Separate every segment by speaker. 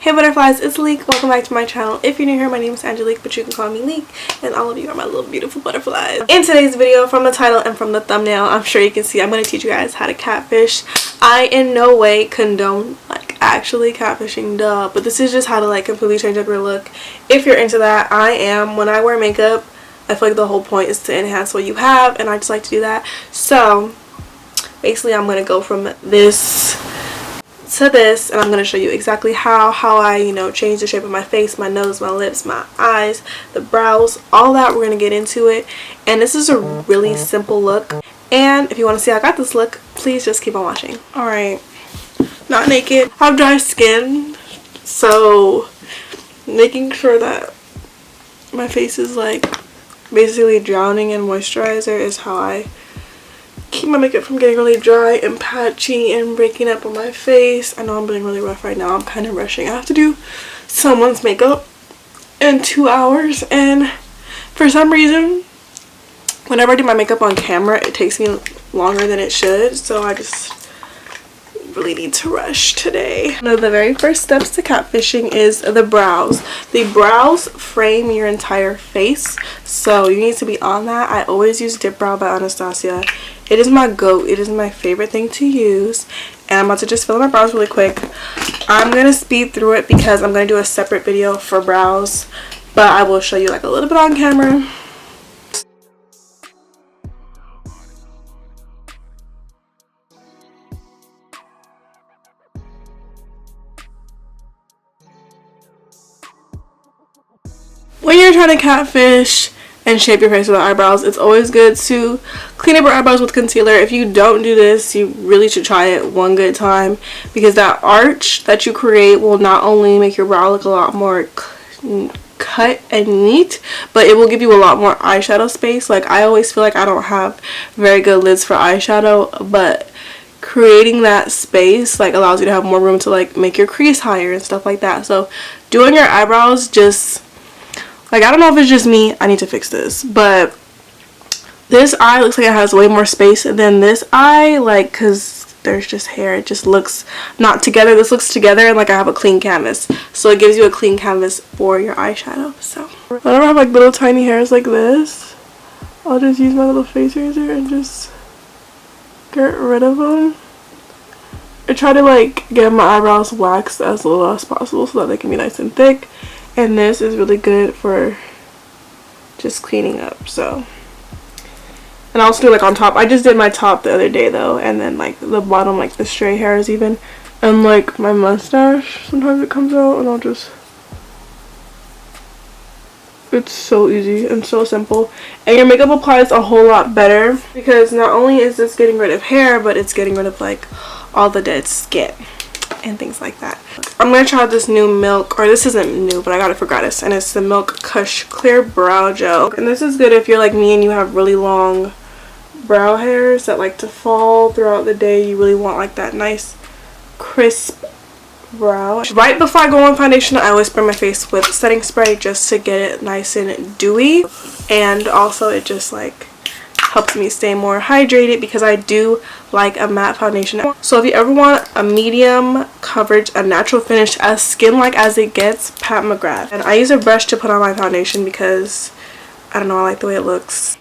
Speaker 1: Hey butterflies, it's Leek. Welcome back to my channel. If you're new here, my name is Angelic, but you can call me Leek, and all of you are my little beautiful butterflies. In today's video, from the title and from the thumbnail, I'm sure you can see I'm going to teach you guys how to catfish. I in no way condone actually catfishing, duh, but this is just how to completely change up your look. If you're into that, I am. When I wear makeup, I feel like the whole point is to enhance what you have, and I just like to do that. So basically I'm going to go from this to this, and I'm going to show you exactly how I change the shape of my face, my nose, my lips, my eyes, the brows, all that. We're going to get into it, and this is a really simple look. And if you want to see how I got this look, please just keep on watching. Alright, not naked, I have dry skin, so making sure that my face is basically drowning in moisturizer is how I keep my makeup from getting really dry and patchy and breaking up on my face. I know I'm being really rough right now. I'm kind of rushing. I have to do someone's makeup in 2 hours, and for some reason whenever I do my makeup on camera it takes me longer than it should, so I just really need to rush today. One of the very first steps to catfishing is the brows. The brows frame your entire face, so you need to be on that. I always use Dip Brow by Anastasia. It is my goat. It is my favorite thing to use, and I'm about to just fill in my brows really quick. I'm gonna speed through it because I'm gonna do a separate video for brows, but I will show you a little bit on camera. When you're trying to catfish and shape your face with eyebrows, it's always good to clean up your eyebrows with concealer. If you don't do this, you really should try it one good time, because that arch that you create will not only make your brow look a lot more cut and neat, but it will give you a lot more eyeshadow space. I always feel like I don't have very good lids for eyeshadow, but creating that space allows you to have more room to make your crease higher and stuff like that. So doing your eyebrows just I don't know if it's just me, I need to fix this, but this eye looks like it has way more space than this eye, because there's just hair. It just looks not together. This looks together, and I have a clean canvas, so it gives you a clean canvas for your eyeshadow. So whenever I have little tiny hairs like this, I'll just use my little face razor and just get rid of them. I try to get my eyebrows waxed as little as possible so that they can be nice and thick. And this is really good for just cleaning up. So, and I also do on top. I just did my top the other day though, and then the bottom, the stray hairs even, and my mustache. Sometimes it comes out, and I'll just. It's so easy and so simple, and your makeup applies a whole lot better because not only is this getting rid of hair, but it's getting rid of all the dead skin and things like that. I'm gonna try this new Milk, or this isn't new, but I got it for gratis, and it's the Milk Kush Clear Brow Gel. And this is good if you're like me and you have really long brow hairs that like to fall throughout the day. You really want that nice crisp brow. Right before I go on foundation, I always spray my face with setting spray just to get it nice and dewy, and also it just helps me stay more hydrated because I do like a matte foundation. So if you ever want a medium coverage, a natural finish, as skin-like as it gets, Pat McGrath. And I use a brush to put on my foundation because I don't know, I like the way it looks.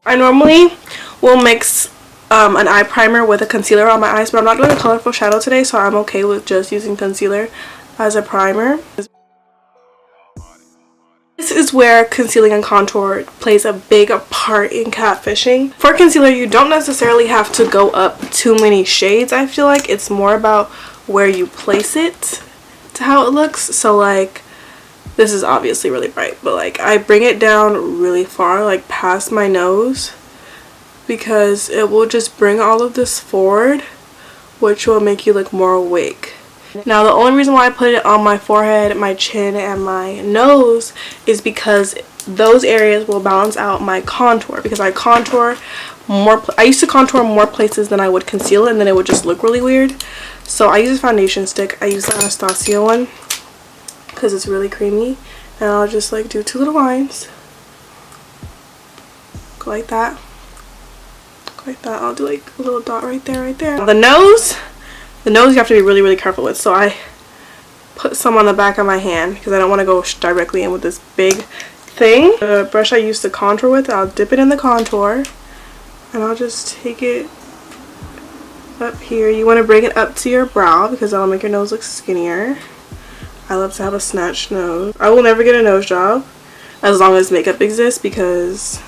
Speaker 1: I normally will mix an eye primer with a concealer on my eyes, but I'm not doing a colorful shadow today, so I'm okay with just using concealer as a primer. This is where concealing and contour plays a big part in catfishing. For concealer, you don't necessarily have to go up too many shades. I feel like it's more about where you place it to how it looks. So this is obviously really bright, but I bring it down really far, past my nose, because it will just bring all of this forward, which will make you look more awake. Now the only reason why I put it on my forehead, my chin, and my nose is because those areas will balance out my contour, because I contour more. I used to contour more places than I would conceal, and then it would just look really weird. So I use a foundation stick. I use the Anastasia one because it's really creamy, and I'll just do 2 little lines, go like that, like that. I'll do like a little dot right there, right there. The nose you have to be really, really careful with. So I put some on the back of my hand because I don't want to go directly in with this big thing. The brush I used to contour with, I'll dip it in the contour and I'll just take it up here. You want to bring it up to your brow because that'll make your nose look skinnier. I love to have a snatched nose. I will never get a nose job as long as makeup exists because,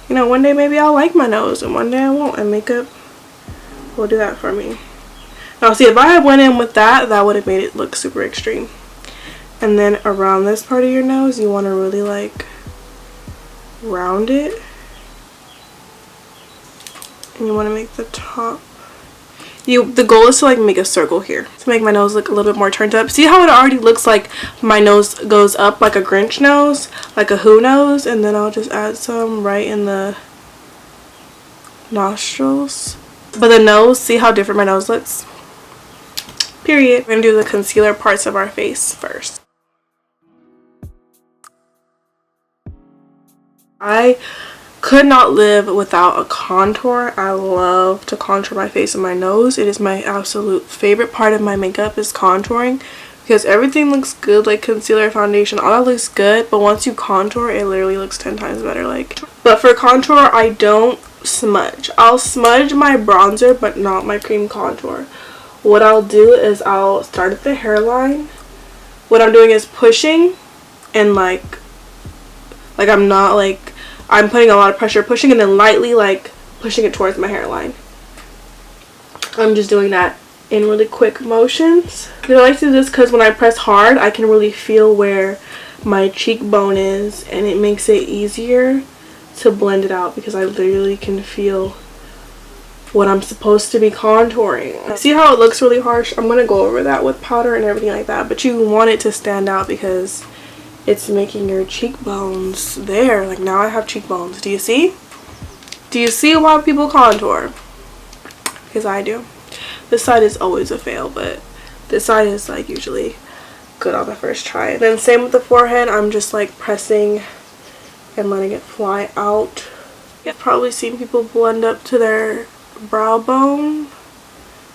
Speaker 1: you know, one day maybe I'll like my nose and one day I won't, and makeup will do that for me. Now see, if I had went in with that, that would have made it look super extreme. And then around this part of your nose, you want to really like round it. And you want to make the top. The goal is to like make a circle here to make my nose look a little bit more turned up. See how it already looks like my nose goes up like a Grinch nose, like a Who nose, and then I'll just add some right in the nostrils. But the nose, see how different my nose looks? Period. We're gonna do the concealer parts of our face first. I could not live without a contour. I love to contour my face and my nose. It is my absolute favorite part of my makeup is contouring because everything looks good, like concealer, foundation, all that looks good, but once you contour it literally looks 10 times better. But for contour I don't smudge. I'll smudge my bronzer but not my cream contour. What I'll do is I'll start at the hairline. What I'm doing is pushing and like I'm not like I'm putting a lot of pressure, pushing, and then lightly like pushing it towards my hairline. I'm just doing that in really quick motions. I like to do this because when I press hard, I can really feel where my cheekbone is, and it makes it easier to blend it out because I literally can feel what I'm supposed to be contouring. See how it looks really harsh? I'm gonna go over that with powder and everything like that, but you want it to stand out because it's making your cheekbones there. Like now I have cheekbones. Do you see? Do you see why people contour? Because I do. This side is always a fail, but this side is like usually good on the first try. And then same with the forehead. I'm just like pressing and letting it fly out. You've probably seen people blend up to their brow bone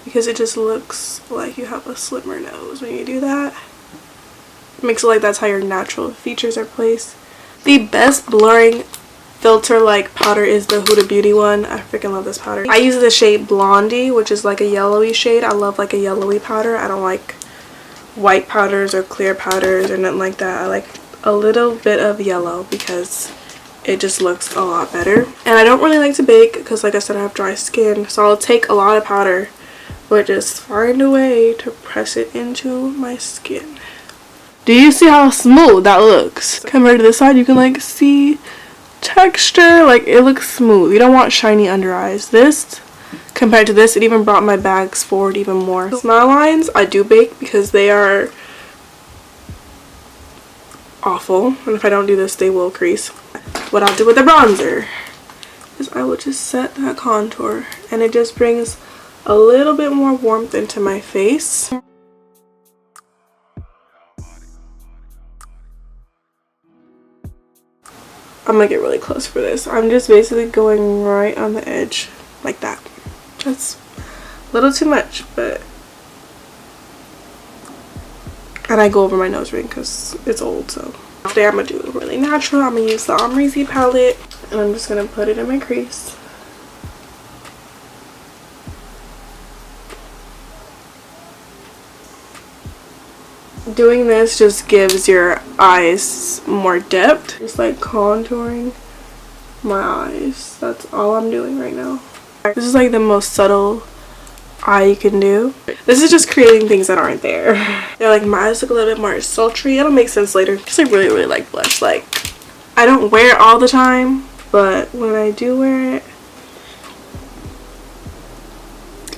Speaker 1: because it just looks like you have a slimmer nose when you do that. Makes it like that's how your natural features are placed. The best blurring filter like powder is the Huda Beauty one. I freaking love this powder. I use the shade Blondie, which is like a yellowy shade. I love like a yellowy powder. I don't like white powders or clear powders or nothing like that. I like a little bit of yellow because it just looks a lot better. And I don't really like to bake because like I said I have dry skin, so I'll take a lot of powder but just find a way to press it into my skin. Do you see how smooth that looks? Compared to this side, you can like see texture. Like it looks smooth. You don't want shiny under eyes. This, compared to this, it even brought my bags forward even more. Smile lines, I do bake because they are awful. And if I don't do this, they will crease. What I'll do with the bronzer is I will just set that contour. And it just brings a little bit more warmth into my face. I'm gonna get really close for this. I'm just basically going right on the edge like that. That's a little too much, but and I go over my nose ring because it's old. So today I'm gonna do it really natural. I'm gonna use the Amrezy palette and I'm just gonna put it in my crease. Doing this just gives your eyes more depth. Just like contouring my eyes. That's all I'm doing right now. This is like the most subtle eye you can do. This is just creating things that aren't there. They're like my eyes look a little bit more sultry. It'll make sense later because I really, really like blush. Like I don't wear it all the time, but when I do wear it,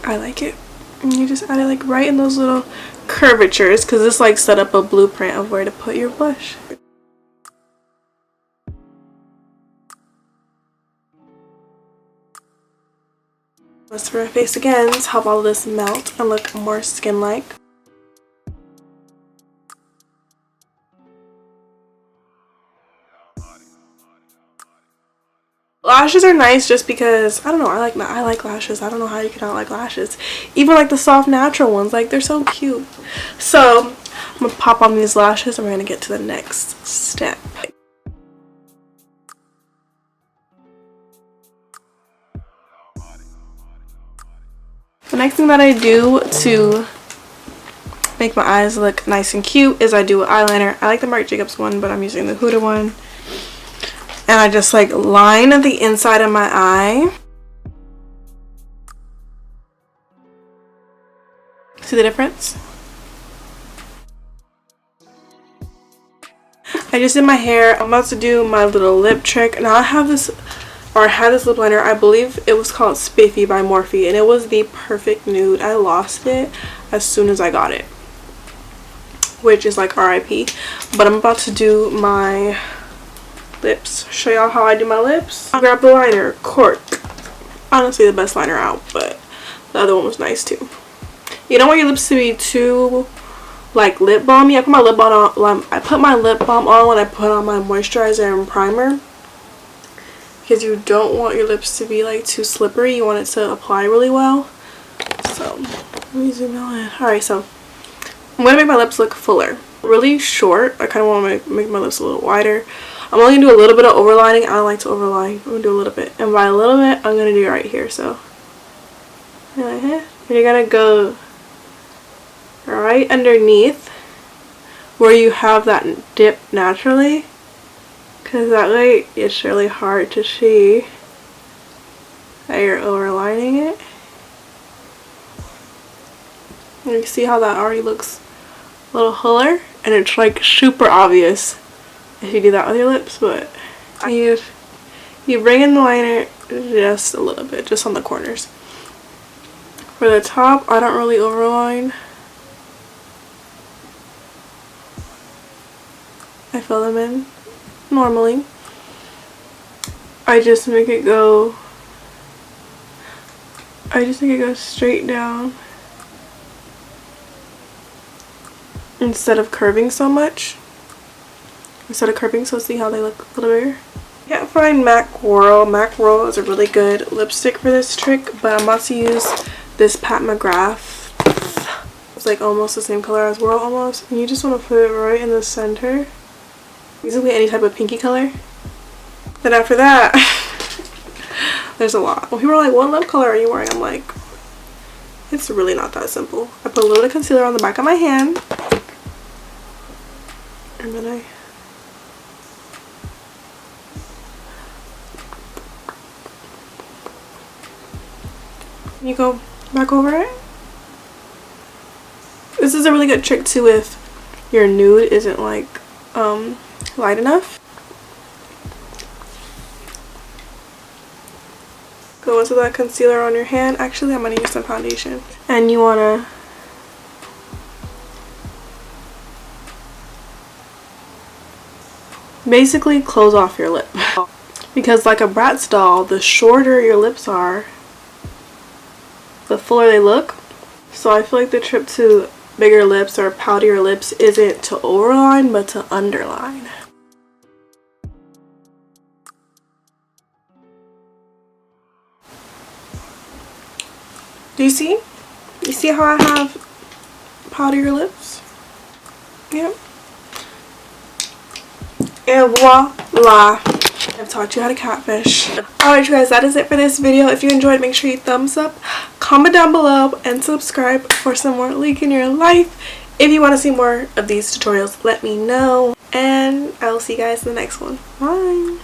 Speaker 1: I like it. And you just add it like right in those little curvatures because this like set up a blueprint of where to put your blush. Let's for my face again to help all of this melt and look more skin-like. lashes are nice just because, I don't know, I like lashes. I don't know how you cannot like lashes. Even like the soft natural ones, like they're so cute. So I'm gonna pop on these lashes and we're gonna get to the next step. The next thing that I do to make my eyes look nice and cute is I do an eyeliner. I like the Marc Jacobs one, but I'm using the Huda one. And I just like line the inside of my eye. See the difference? I just did my hair. I'm about to do my little lip trick. Now I have this, or I had this lip liner. I believe it was called Spiffy by Morphe, and it was the perfect nude. I lost it as soon as I got it, which is like RIP. But I'm about to do my lips. Show y'all how I do my lips. I grabbed the liner, Cork. Honestly the best liner out, but the other one was nice too. You don't want your lips to be too like lip balmy. I put my lip balm on. I put my lip balm on when I put on my moisturizer and primer, because you don't want your lips to be like too slippery. You want it to apply really well. So let me zoom in. Alright, so I'm gonna make my lips look fuller, really short. I kind of want to make my lips a little wider. I'm only gonna do a little bit of overlining. I don't like to overline. I'm gonna do a little bit, and by a little bit I'm gonna do right here. So and you're gonna go right underneath where you have that dip naturally, because that way it's really hard to see that you're overlining it. And you see how that already looks a little fuller, and it's like super obvious if you do that with your lips. But you bring in the liner just a little bit, just on the corners. For the top, I don't really overline. I fill them in normally. I just make it go straight down instead of curving so much. So see how they look a little bigger. I can't find MAC Whirl. MAC Whirl is a really good lipstick for this trick, but I'm about to use this Pat McGrath. It's like almost the same color as Whirl almost. And you just want to put it right in the center. Basically any type of pinky color. Then after that, there's a lot. When people are like, what lip color are you wearing? I'm like, it's really not that simple. I put a little bit of concealer on the back of my hand. And then you go back over it. This is a really good trick too if your nude isn't like light enough. Go into that concealer on your hand. Actually, I'm going to use some foundation. And you want to basically close off your lip. Because like a Bratz doll, the shorter your lips are, the fuller they look. So I feel like the trip to bigger lips or poutier lips isn't to overline, but to underline. Do you see? You see how I have poutier lips? Yep. And voila! I've taught you how to catfish. Alright you guys, that is it for this video. If you enjoyed, make sure you thumbs up, comment down below, and subscribe for some more Leak in Your Life. If you want to see more of these tutorials, let me know. And I will see you guys in the next one. Bye!